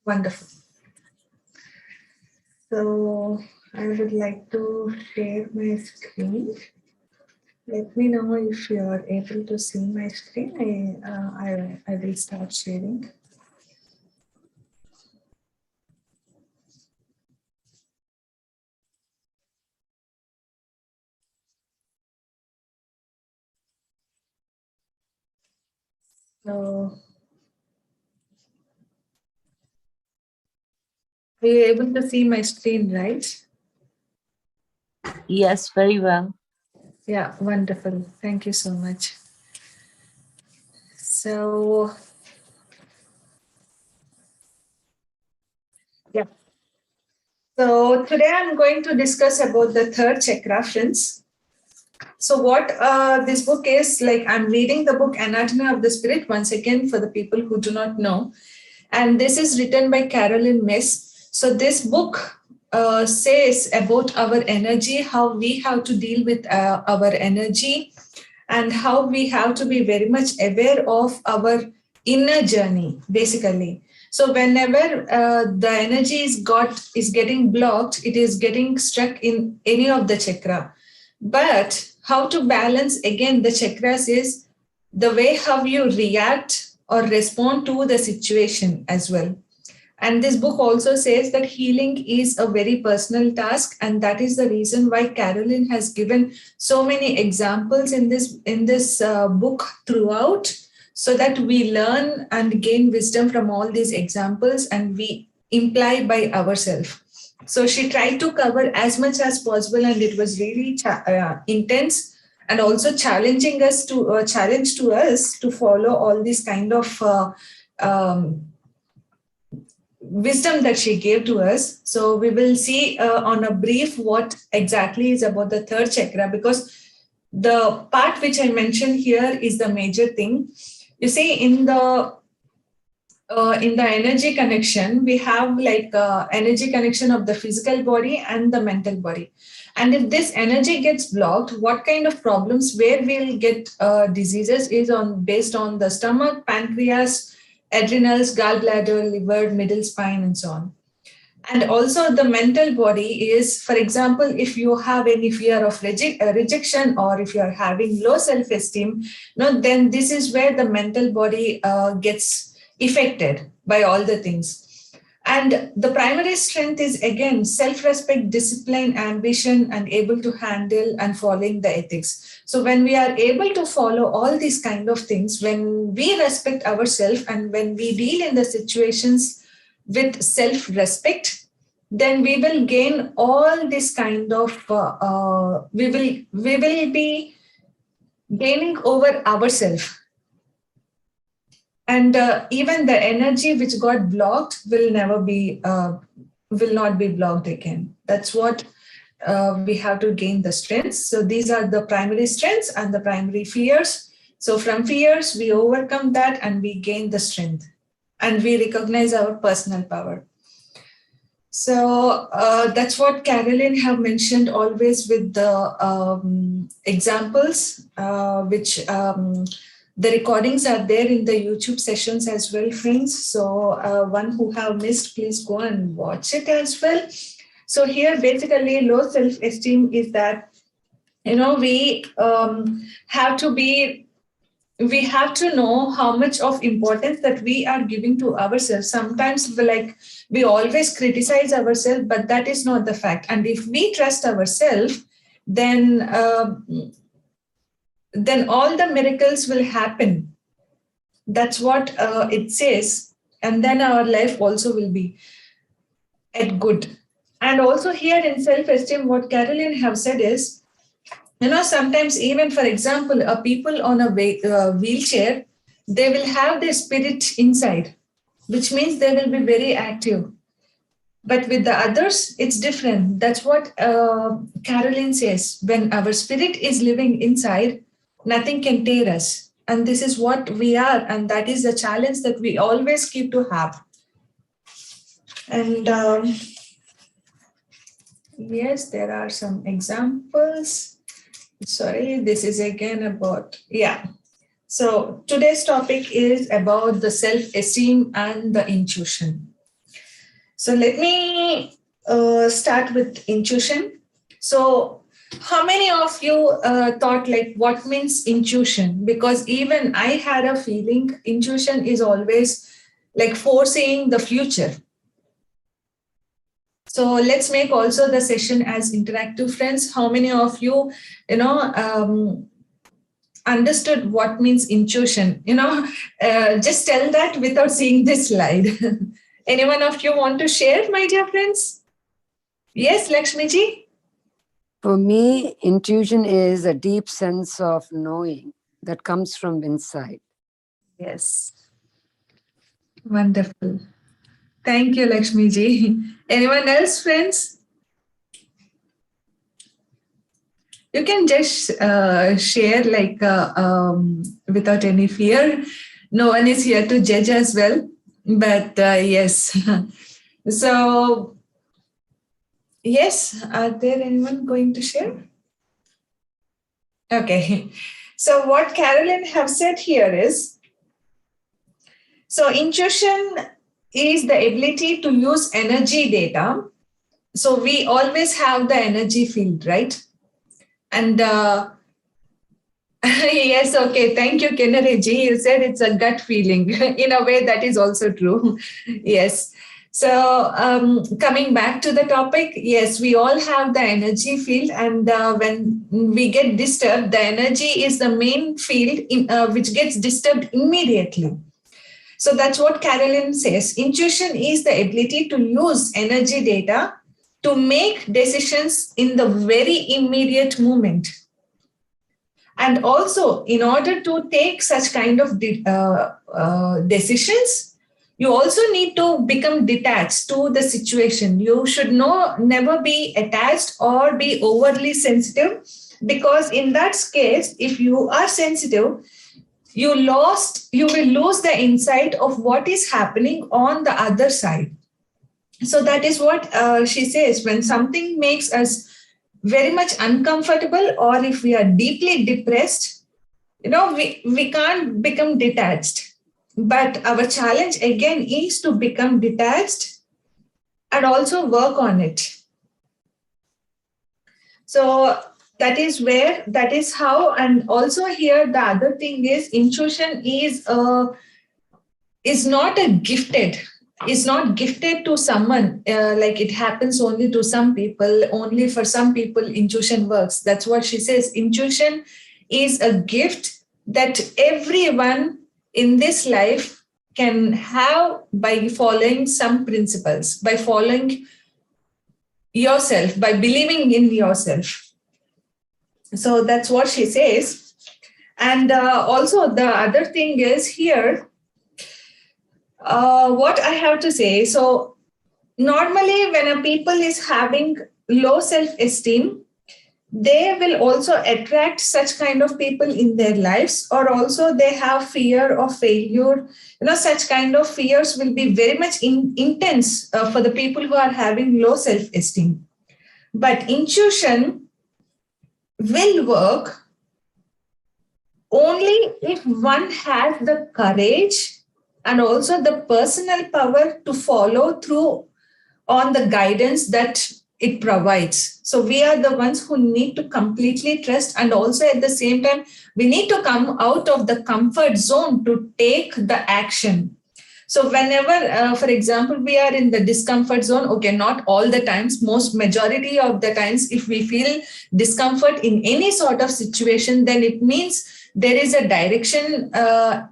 Wonderful. So I would like to share my screen. Let me know if you are able to see my screen. I will start sharing. So, are you able to see my screen, right? Yes, very well. Yeah, wonderful. Thank you so much. So, yeah. So today I'm going to discuss about the third chakra, friends. So what this book is, like I'm reading the book Anatomy of the Spirit once again for the people who do not know. And this is written by Carolyn Myss. So this book says about our energy, how we have to deal with our energy, and how we have to be very much aware of our inner journey, basically. So whenever the energy is getting blocked, it is getting stuck in any of the chakra. But how to balance again the chakras is the way how you react or respond to the situation as well. And this book also says that healing is a very personal task, and that is the reason why Carolyn has given so many examples in this book throughout, so that we learn and gain wisdom from all these examples, and we imply by ourselves. So she tried to cover as much as possible, and it was really intense and also challenging us to challenge to us to follow all these kind of wisdom that she gave to us. So we will see on a brief what exactly is about the third chakra, because the part which I mentioned here is the major thing. You see, in the energy connection, we have like energy connection of the physical body and the mental body. And if this energy gets blocked, what kind of problems where we'll get diseases is on based on the stomach, pancreas, adrenals, gallbladder, liver, middle spine, and so on. And also the mental body is, for example, if you have any fear of rejection, or if you are having low self-esteem, no, then this is where the mental body gets affected by all the things. And the primary strength is again self-respect, discipline, ambition, and able to handle and following the ethics. So when we are able to follow all these kind of things, when we respect ourselves and when we deal in the situations with self-respect, then we will gain all this kind of we will be gaining over ourselves, and even the energy which got blocked will not be blocked again. That's what we have to gain the strengths. So these are the primary strengths and the primary fears. So from fears we overcome that and we gain the strength, and we recognize our personal power. So that's what Carolyn have mentioned always with the examples, which the recordings are there in the YouTube sessions as well, friends. So one who have missed, please go and watch it as well. So here, basically, low self-esteem is that, we we have to know how much of importance that we are giving to ourselves. Sometimes we always criticize ourselves, but that is not the fact. And if we trust ourselves, then all the miracles will happen. That's what it says. And then our life also will be at good. And also here in self-esteem, what Carolyn have said is, sometimes even, for example, people on a wheelchair, they will have their spirit inside, which means they will be very active. But with the others, it's different. That's what Carolyn says. When our spirit is living inside, nothing can tear us. And this is what we are. And that is the challenge that we always keep to have. And yes, there are some examples. Sorry, this is again about, yeah. So today's topic is about the self-esteem and the intuition. So let me start with intuition. So how many of you thought like what means intuition? Because even I had a feeling intuition is always like foreseeing the future. So let's make also the session as interactive, friends. How many of you, understood what means intuition? Just tell that without seeing this slide. Any one of you want to share, my dear friends? Yes, Lakshmiji? For me, intuition is a deep sense of knowing that comes from inside. Yes. Wonderful. Thank you, Lakshmiji. Anyone else, friends? You can just share without any fear. No one is here to judge as well. But yes. So, yes, are there anyone going to share? Okay. So what Carolyn have said here is, so intuition is the ability to use energy data. So we always have the energy field, right? And yes, okay. Thank you, Kenareji. You said it's a gut feeling. In a way, that is also true. Yes. So coming back to the topic, yes, we all have the energy field, and when we get disturbed, the energy is the main field which gets disturbed immediately. So that's what Carolyn says. Intuition is the ability to use energy data to make decisions in the very immediate moment. And also, in order to take such kind of decisions, you also need to become detached to the situation. You should never be attached or be overly sensitive, because in that case, if you are sensitive, you will lose the insight of what is happening on the other side. So that is what she says. When something makes us very much uncomfortable, or if we are deeply depressed, we can't become detached. But our challenge again is to become detached and also work on it. So that is how. And also here the other thing is, intuition is not a gifted, is not gifted to someone, like it happens only to some people. Only for some people intuition works. That's what she says. Intuition is a gift that everyone in this life can have by following some principles, by following yourself, by believing in yourself. So that's what she says. And also the other thing is here, what I have to say. So normally when a people is having low self-esteem, they will also attract such kind of people in their lives, or also they have fear of failure. Such kind of fears will be very much intense for the people who are having low self-esteem. But intuition will work only if one has the courage and also the personal power to follow through on the guidance that it provides. So we are the ones who need to completely trust, and also at the same time, we need to come out of the comfort zone to take the action. So whenever, for example, we are in the discomfort zone, okay, not all the times, most majority of the times, if we feel discomfort in any sort of situation, then it means there is a direction that,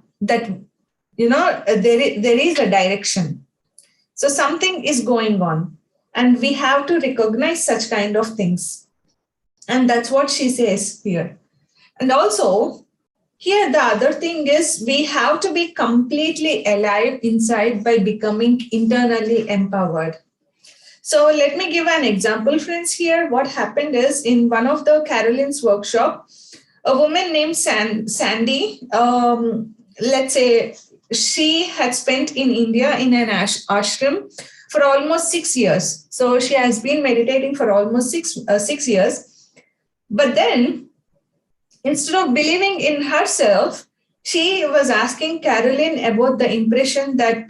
there is a direction. So something is going on, and we have to recognize such kind of things. And that's what she says here. And also, here the other thing is, we have to be completely alive inside by becoming internally empowered. So let me give an example, friends. Here, what happened is, in one of the Carolyn's workshop, a woman named Sandy, let's say, she had spent in India in an ashram for almost 6 years. So she has been meditating for almost 6 years. But then, instead of believing in herself, she was asking Caroline about the impression that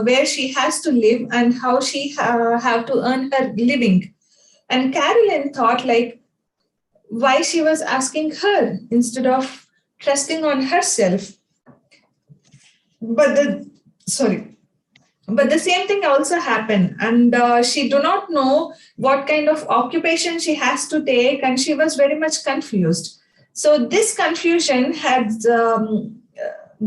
where she has to live and how she have to earn her living. And Caroline thought like why she was asking her instead of trusting on herself. But the same thing also happened, and she do not know what kind of occupation she has to take, and she was very much confused. So this confusion had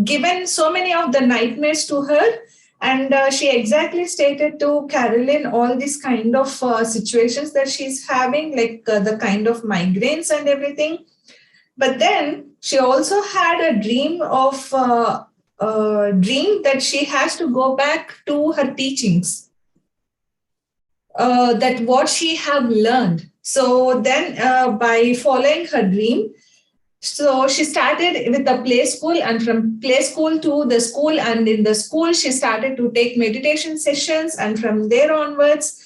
given so many of the nightmares to her, and she exactly stated to Carolyn all these kind of situations that she's having, like the kind of migraines and everything. But then she also had a dream of dream that she has to go back to her teachings, that what she have learned. So then by following her dream, so she started with the play school, and from play school to the school, and in the school she started to take meditation sessions, and from there onwards,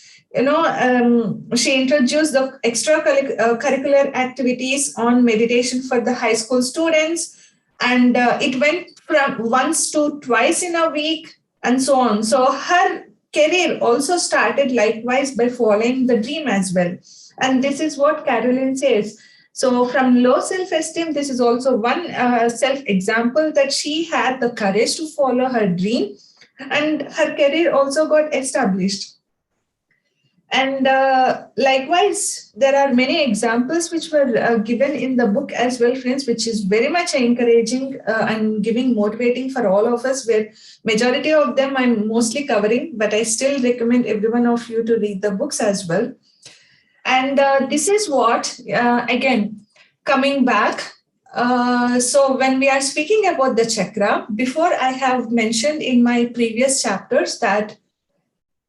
she introduced the extracurricular activities on meditation for the high school students, and it went from once to twice in a week and so on. So her career also started likewise by following the dream as well. And this is what Caroline says. So from low self-esteem, this is also one self-example that she had the courage to follow her dream, and her career also got established. And likewise, there are many examples which were given in the book as well, friends, which is very much encouraging and giving motivating for all of us, where majority of them I'm mostly covering, but I still recommend every one of you to read the books as well. And this is what, again, coming back. So when we are speaking about the chakra, before I have mentioned in my previous chapters that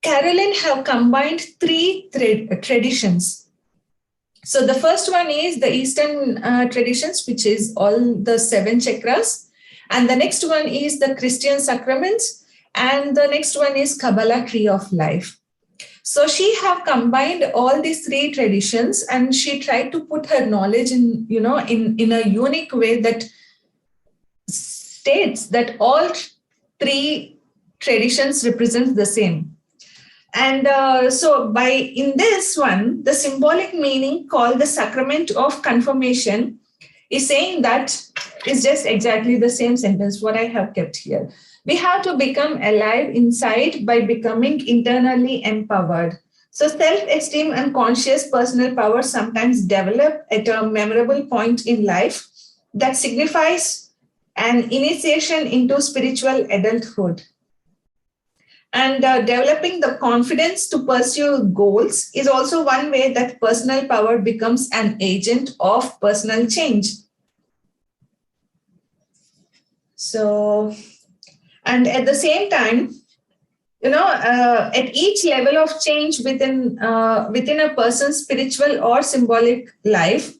Caroline have combined three traditions. So the first one is the Eastern traditions, which is all the 7 chakras. And the next one is the Christian sacraments. And the next one is Kabbalah tree of life. So she have combined all these 3 traditions, and she tried to put her knowledge in, in a unique way that states that all 3 traditions represent the same. And so in this one, the symbolic meaning called the sacrament of confirmation is saying that is just exactly the same sentence what I have kept here. We have to become alive inside by becoming internally empowered. So self-esteem and conscious personal power sometimes develop at a memorable point in life that signifies an initiation into spiritual adulthood. And developing the confidence to pursue goals is also one way that personal power becomes an agent of personal change. So, and at the same time, at each level of change within a person's spiritual or symbolic life,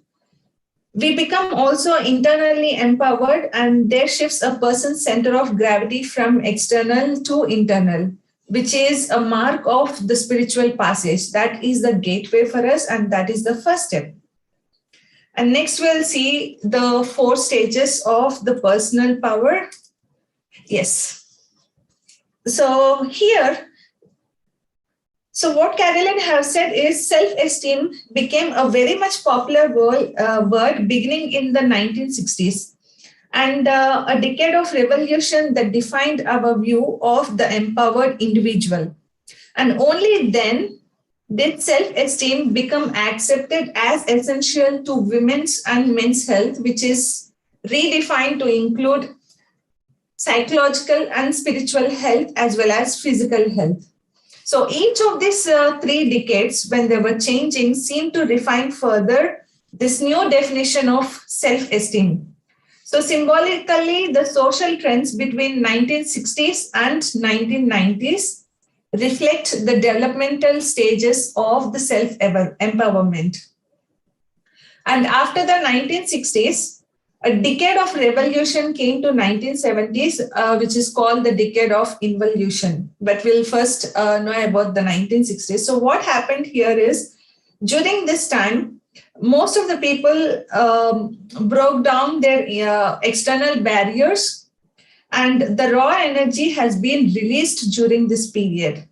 we become also internally empowered, and there shifts a person's center of gravity from external to internal, which is a mark of the spiritual passage. That is the gateway for us, and that is the first step. And next we'll see the 4 stages of the personal power. Yes. So here, so what Carolyn has said is self-esteem became a very much popular word beginning in the 1960s, and a decade of revolution that defined our view of the empowered individual. And only then did self-esteem become accepted as essential to women's and men's health, which is redefined to include psychological and spiritual health as well as physical health. So each of these 3 decades, when they were changing, seemed to refine further this new definition of self-esteem. So symbolically, the social trends between 1960s and 1990s reflect the developmental stages of the self-empowerment. And after the 1960s, a decade of revolution came to 1970s, which is called the decade of involution. But we'll first know about the 1960s. So what happened here is, during this time, most of the people broke down their external barriers, and the raw energy has been released during this period.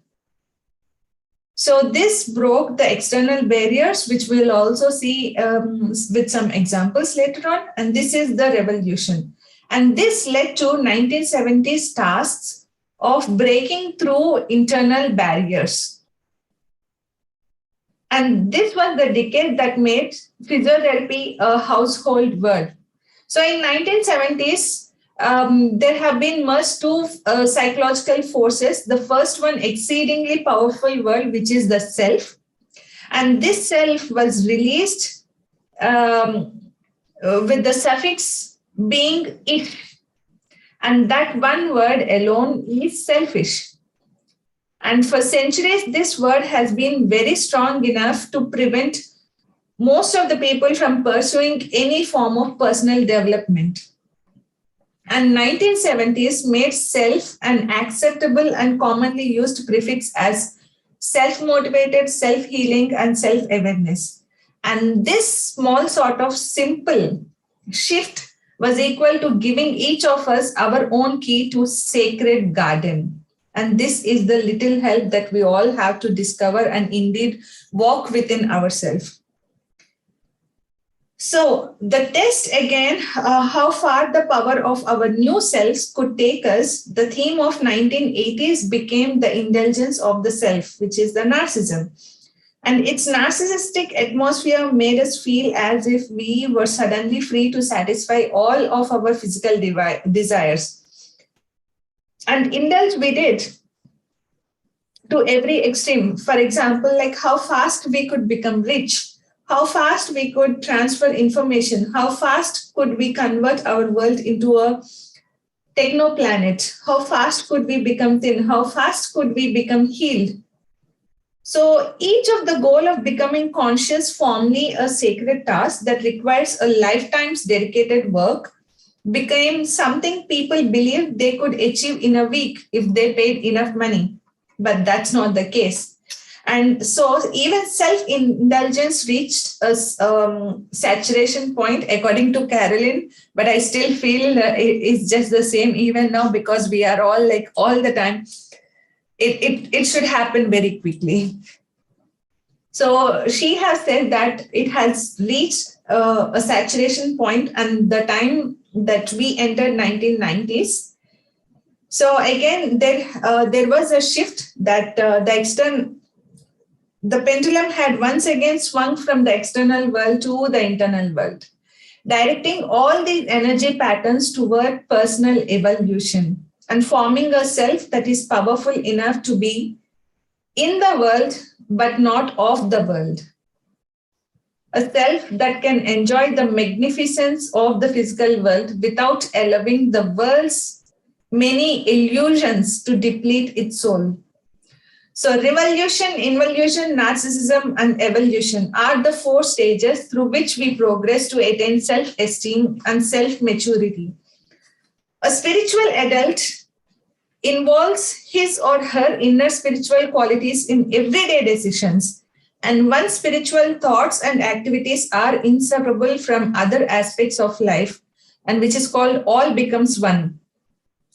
So this broke the external barriers, which we'll also see with some examples later on. And this is the revolution. And this led to 1970s tasks of breaking through internal barriers. And this was the decade that made physiotherapy a household word. So in 1970s, there have been merged two psychological forces. The first one, exceedingly powerful word, which is the self. And this self was released with the suffix being it. And that one word alone is selfish. And for centuries, this word has been very strong enough to prevent most of the people from pursuing any form of personal development. And 1970s made self an acceptable and commonly used prefix as self-motivated, self-healing, and self-awareness. And this small sort of simple shift was equal to giving each of us our own key to sacred garden. And this is the little help that we all have to discover and indeed walk within ourselves. So the test again, how far the power of our new selves could take us, the theme of 1980s became the indulgence of the self, which is the narcissism. And its narcissistic atmosphere made us feel as if we were suddenly free to satisfy all of our physical desires. And indulge we did to every extreme. For example, like how fast we could become rich, how fast we could transfer information, how fast could we convert our world into a techno planet, how fast could we become thin, how fast could we become healed. So each of the goal of becoming conscious, formally a sacred task that requires a lifetime's dedicated work, became something people believed they could achieve in a week if they paid enough money. But that's not the case. And so even self-indulgence reached a saturation point, according to Carolyn, but I still feel it's just the same even now, because we are all like all the time. It should happen very quickly. So she has said that it has reached a saturation point, and the time that we entered 1990s. So again, there was a shift that the pendulum had once again swung from the external world to the internal world, directing all these energy patterns toward personal evolution and forming a self that is powerful enough to be in the world, but not of the world. A self that can enjoy the magnificence of the physical world without allowing the world's many illusions to deplete its soul. So revolution, involution, narcissism, and evolution are the four stages through which we progress to attain self-esteem and self-maturity. A spiritual adult involves his or her inner spiritual qualities in everyday decisions, and one's spiritual thoughts and activities are inseparable from other aspects of life, and which is called all becomes one.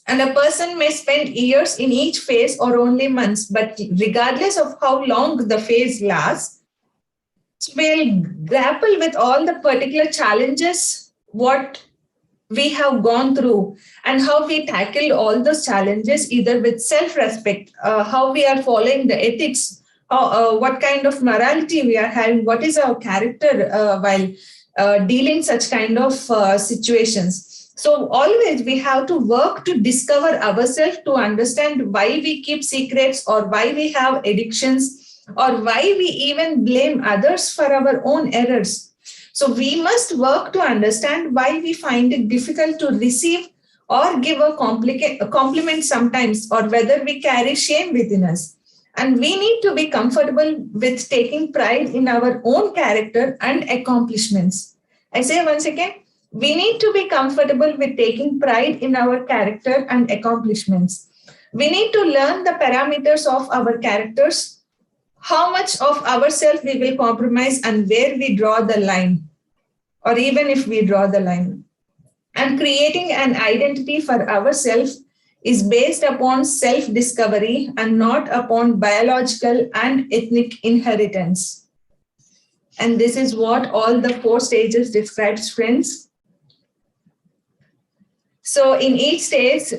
And a person may spend years in each phase or only months, but regardless of how long the phase lasts, we'll grapple with all the particular challenges, what we have gone through, and how we tackled all those challenges, either with self-respect, how we are following the ethics, what kind of morality we are having, what is our character while dealing such kind of situations. So always we have to work to discover ourselves, to understand why we keep secrets, or why we have addictions, or why we even blame others for our own errors. So we must work to understand why we find it difficult to receive or give a compliment sometimes, or whether we carry shame within us. And we need to be comfortable with taking pride in our own character and accomplishments. I say once again, we need to be comfortable with taking pride in our character and accomplishments. We need to learn the parameters of our characters, how much of ourselves we will compromise and where we draw the line, or even if we draw the line. And creating an identity for ourselves is based upon self-discovery and not upon biological and ethnic inheritance. And this is what all the 4 stages describes, friends. So in each stage,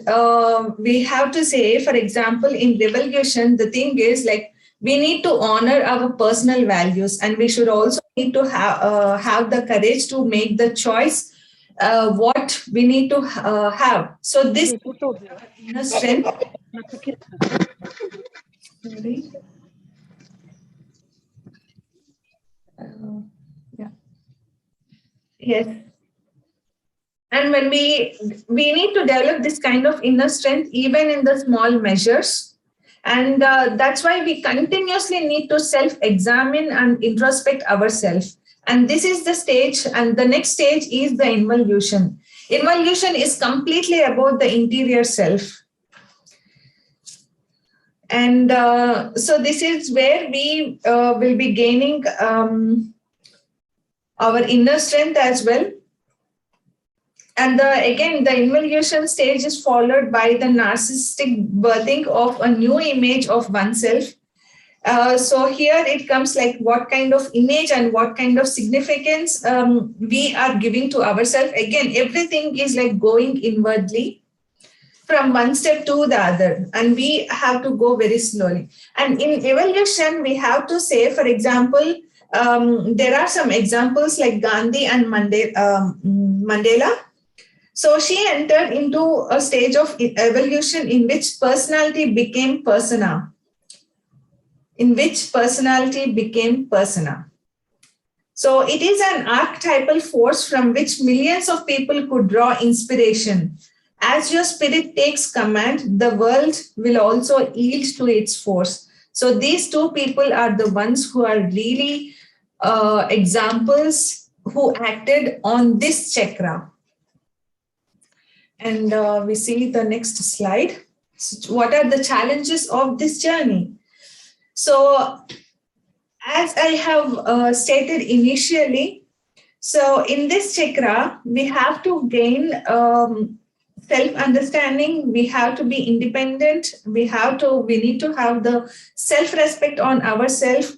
we have to say, for example, in revolution, the thing is like we need to honor our personal values, and we should also need to have the courage to make the choice what we need to have. So this inner strength. Sorry. Yeah. Yes. And when we need to develop this kind of inner strength even in the small measures, and that's why we continuously need to self-examine and introspect ourselves. And this is the stage, and the next stage is the involution. Involution is completely about the interior self. And so this is where we will be gaining our inner strength as well. And again, the involution stage is followed by the narcissistic birthing of a new image of oneself. So here it comes like what kind of image and what kind of significance we are giving to ourselves. Again, everything is like going inwardly from one step to the other, and we have to go very slowly. And in evolution, we have to say, for example, there are some examples like Gandhi and Mandela. So she entered into a stage of evolution in which personality became persona. So it is an archetypal force from which millions of people could draw inspiration. As your spirit takes command, the world will also yield to its force. So these 2 people are the ones who are really examples who acted on this chakra. And we see the next slide. So what are the challenges of this journey? So as I have stated initially, so in this chakra, we have to gain self-understanding, we have to be independent, we need to have the self-respect on ourselves.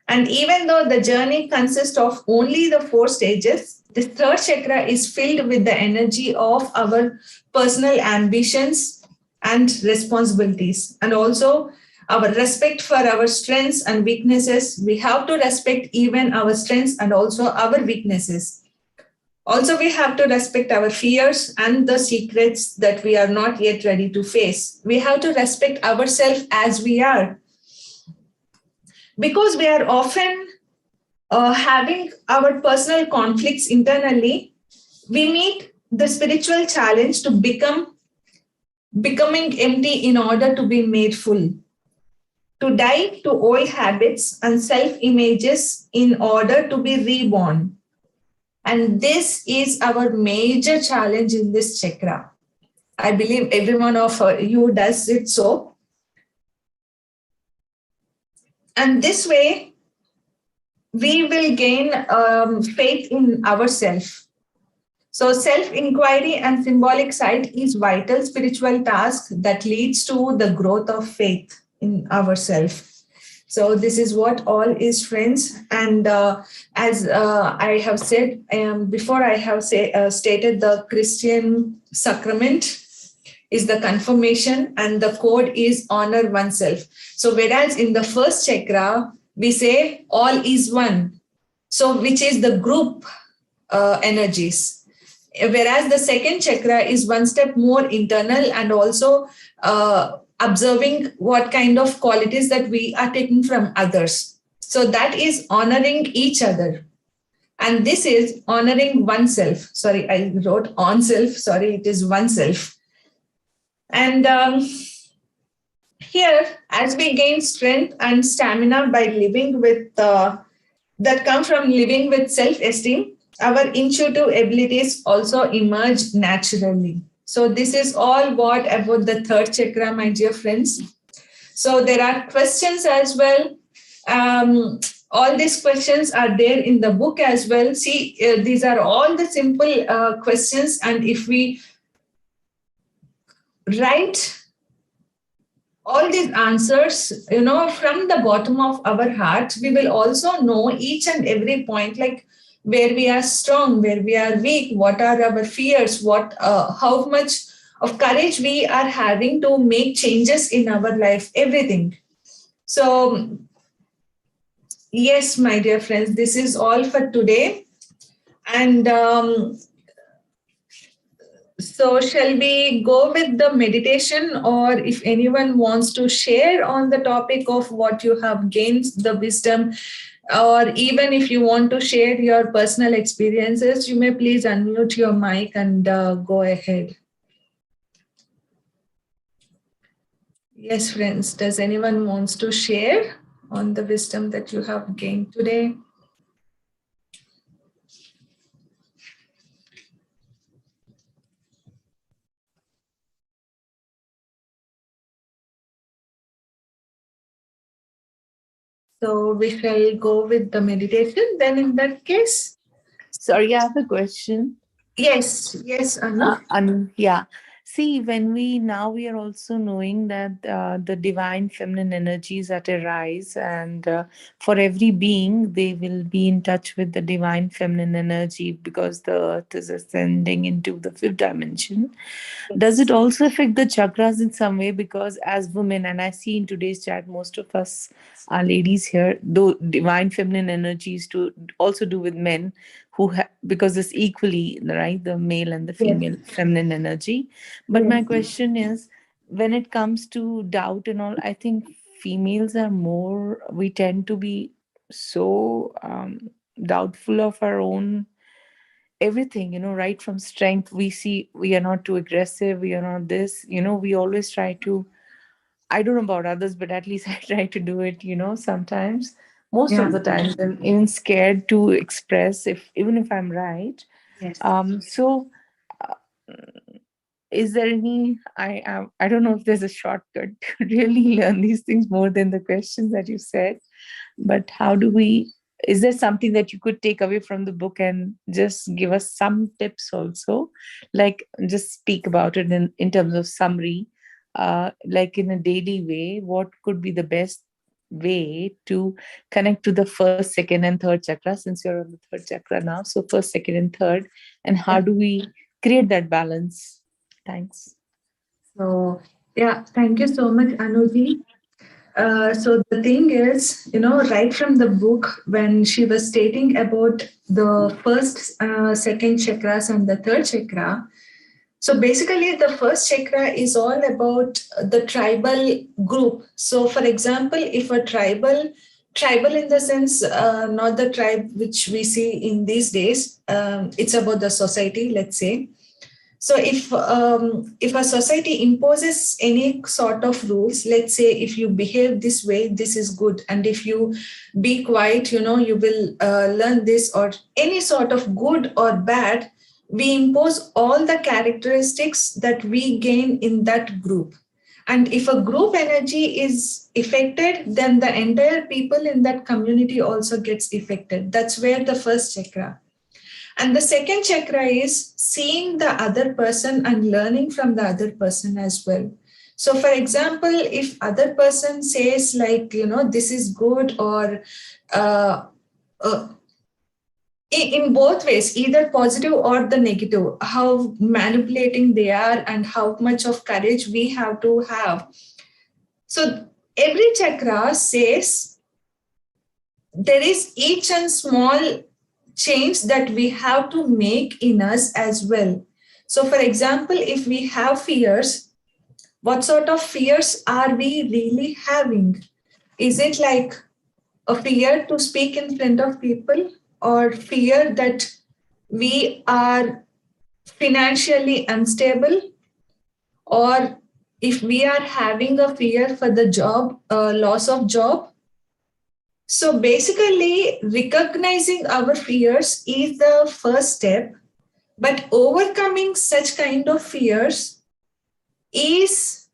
And even though the journey consists of only the 4 stages, this 3rd chakra is filled with the energy of our personal ambitions and responsibilities, and also our respect for our strengths and weaknesses. We have to respect even our strengths and also our weaknesses. Also, we have to respect our fears and the secrets that we are not yet ready to face. We have to respect ourselves as we are, because we are often having our personal conflicts internally. We meet the spiritual challenge to becoming empty in order to be made full, to die to old habits and self-images in order to be reborn. And this is our major challenge in this chakra. I believe every one of you does it so. And this way, we will gain faith in ourselves. So self-inquiry and symbolic sight is vital spiritual task that leads to the growth of faith in ourselves. So this is what all is, friends. And as I have said before, I have stated the Christian sacrament is the confirmation, and the code is honor oneself. So whereas in the first chakra, we say all is one, so which is the group energies. Whereas the second chakra is one step more internal, and also observing what kind of qualities that we are taking from others. So that is honoring each other. And this is honoring oneself. Sorry, I wrote on self. Sorry, it is oneself. And here, as we gain strength and stamina by living with, that come from living with self-esteem, our intuitive abilities also emerge naturally. So this is all what about the third chakra, my dear friends. So there are questions as well. all these questions are there in the book as well. See, these are all the simple questions, and if we write all these answers, from the bottom of our heart, we will also know each and every point, like where we are strong, where we are weak, what are our fears, how much of courage we are having to make changes in our life, everything. So, yes, my dear friends, this is all for today. And so, shall we go with the meditation, or if anyone wants to share on the topic of what you have gained, the wisdom, or even if you want to share your personal experiences, you may please unmute your mic and go ahead. Yes, friends, does anyone wants to share on the wisdom that you have gained today? So we shall go with the meditation then in that case. Sorry, I have a question. Yes, Anu. Yeah. See, when we are also knowing that the divine feminine energies that arise, and for every being, they will be in touch with the divine feminine energy because the earth is ascending into the fifth dimension. Does it also affect the chakras in some way? Because as women, and I see in today's chat, most of us are ladies here, though divine feminine energies to also do with men because it's equally right, the male and the Yes. female feminine energy. But my Yes. question is, when it comes to doubt and all, I think females are more, we tend to be so doubtful of our own everything, right from strength. We see we are not too aggressive, we are not this, we always try to, I don't know about others, but at least I try to do it, sometimes, most of Yeah. the times I'm even scared to express, if even if I'm right. Yes. So uh, is there any, I don't know if there's a shortcut to really learn these things more than the questions that you said, but how do we, is there something that you could take away from the book and just give us some tips also, like just speak about it in terms of summary, like in a daily way, what could be the best way to connect to the first, second, and third chakra, since you're on the third chakra now? So first, second, and third, and how do we create that balance? Thanks. So, yeah, thank you so much, Anuji. So the thing is, right from the book, when she was stating about the first, second chakras and the third chakra, so basically the first chakra is all about the tribal group. So for example, if a tribal in the sense, not the tribe which we see in these days, it's about the society, let's say. So if a society imposes any sort of rules, let's say if you behave this way, this is good, and if you be quiet, you will learn this, or any sort of good or bad, we impose all the characteristics that we gain in that group. And if a group energy is affected, then the entire people in that community also gets affected. That's where the first chakra. And the second chakra is seeing the other person and learning from the other person as well. So, for example, if other person says like, this is good, or uh, uh, in both ways, either positive or the negative, how manipulating they are and how much of courage we have to have. So, every chakra says there is each and small change that we have to make in us as well. So, for example, if we have fears, what sort of fears are we really having? Is it like a fear to speak in front of people, or fear that we are financially unstable, or if we are having a fear for the job, loss of job? So basically, recognizing our fears is the first step, but overcoming such kind of fears is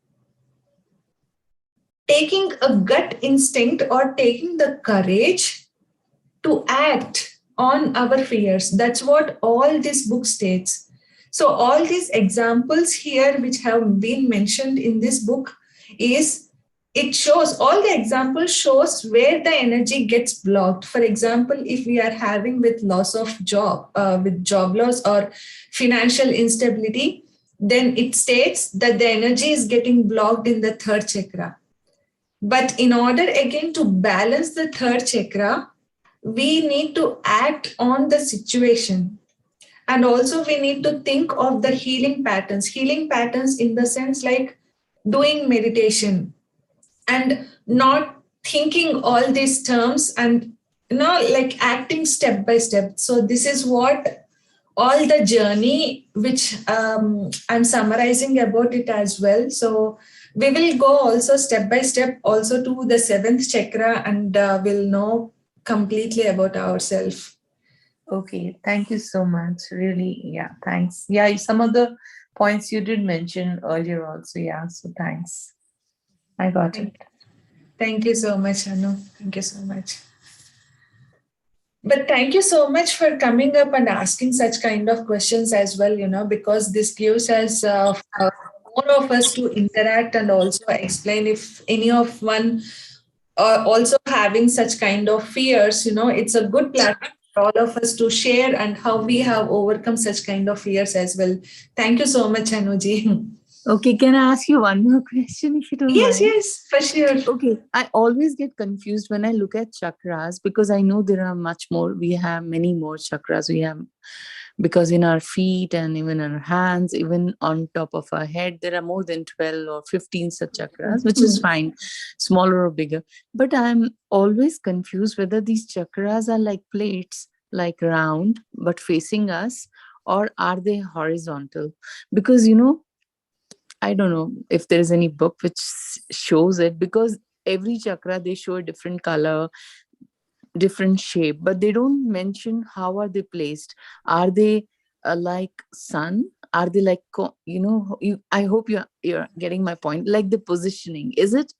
taking a gut instinct or taking the courage to act on our fears. That's what all this book states. So all these examples here which have been mentioned in this book is, it shows, all the examples shows where the energy gets blocked. For example, if we are having with loss of job, with job loss or financial instability, then it states that the energy is getting blocked in the third chakra. But in order again to balance the third chakra, we need to act on the situation. And also we need to think of the healing patterns in the sense like doing meditation and not thinking all these terms, and like acting step by step. So this is what all the journey which I'm summarizing about it as well. So we will go also step by step also to the seventh chakra, and we'll know completely about ourselves. Okay, thank you so much. Really, yeah, thanks. Yeah, some of the points you did mention earlier also. Yeah, so thanks. I got it. Thank you so much, Anu. Thank you so much. But thank you so much for coming up and asking such kind of questions as well, because this gives us more of us to interact and also explain if any of one also having such kind of fears, it's a good platform for all of us to share and how we have overcome such kind of fears as well. Thank you so much, Anuji. Okay, can I ask you one more question if you don't Yes, mind? yes, for sure. Okay, I always get confused when I look at chakras because I know there are much more. We have many more chakras. We have, because in our feet and even in our hands, even on top of our head, there are more than 12 or 15 such chakras, which is fine, smaller or bigger. But I'm always confused whether these chakras are like plates, like round, but facing us, or are they horizontal? Because, I don't know if there is any book which shows it, because every chakra, they show a different color, different shape, but they don't mention how are they placed. Are they like sun? Are they like, I hope you're getting my point. Like the positioning, is it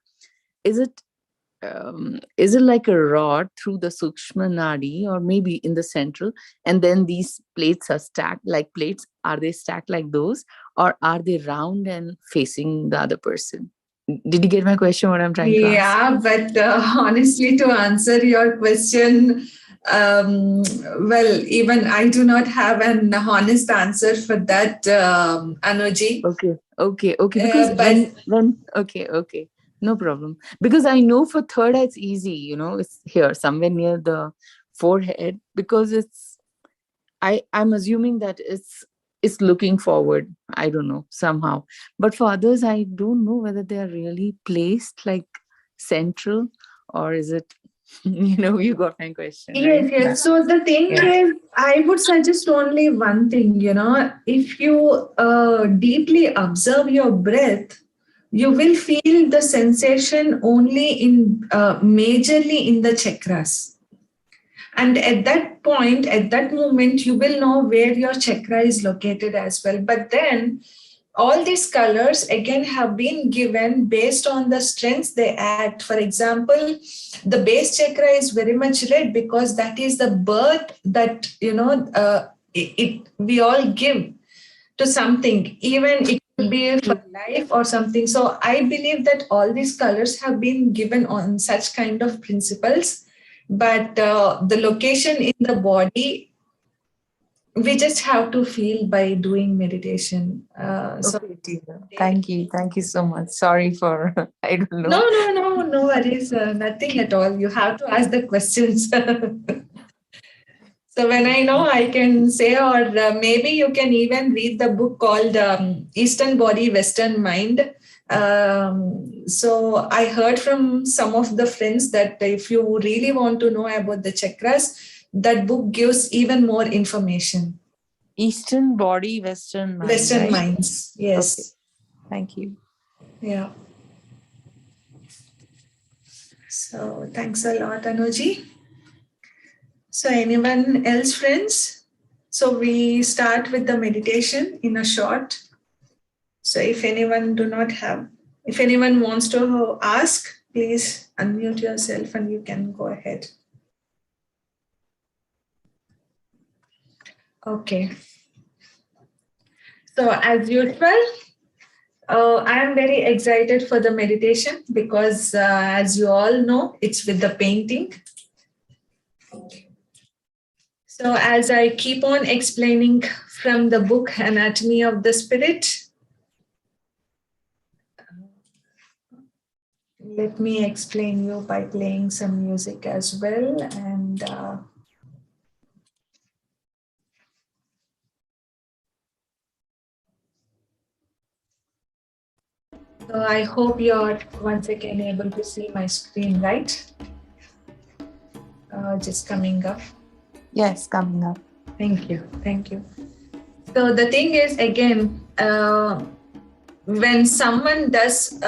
like a rod through the sukshma nadi, or maybe in the central, and then these plates are stacked like plates? Are they stacked like those, or are they round and facing the other person? Did you get my question, what I'm trying to ask? Yeah, but honestly, to answer your question, well, even I do not have an honest answer for that, Anuji. Okay. Because when okay. No problem. Because I know for third eye it's easy, it's here somewhere near the forehead, because I'm assuming that it's looking forward. I don't know, somehow. But for others, I don't know whether they are really placed like central, or is it, you got my question, right? Yes. So the thing is, I would suggest only one thing, if you deeply observe your breath, you will feel the sensation only majorly in the chakras. And at that point, at that moment, you will know where your chakra is located as well. But then all these colors again have been given based on the strengths they act. For example, the base chakra is very much red because that is the birth that, we all give to something, even it could be for life or something. So I believe that all these colors have been given on such kind of principles, but the location in the body, we just have to feel by doing meditation. Okay, dear. Thank you so much. Sorry for I don't know. No worries, nothing at all. You have to ask the questions. So when I know, I can say, or maybe you can even read the book called Eastern Body, Western Mind. So I heard from some of the friends that if you really want to know about the chakras, that book gives even more information. Eastern Body, Western Mind. Western right? Minds, yes. Okay. Thank you. Yeah. So thanks a lot, Anuji. So anyone else, friends? So we start with the meditation in a short. So if anyone wants to ask, please unmute yourself and you can go ahead. Okay. So as usual, I am very excited for the meditation because as you all know, it's with the painting. So as I keep on explaining from the book Anatomy of the Spirit, let me explain you by playing some music as well. And so I hope you're once again able to see my screen, right? Just coming up. Yes, coming up. Thank you. Thank you. So the thing is, again, when someone does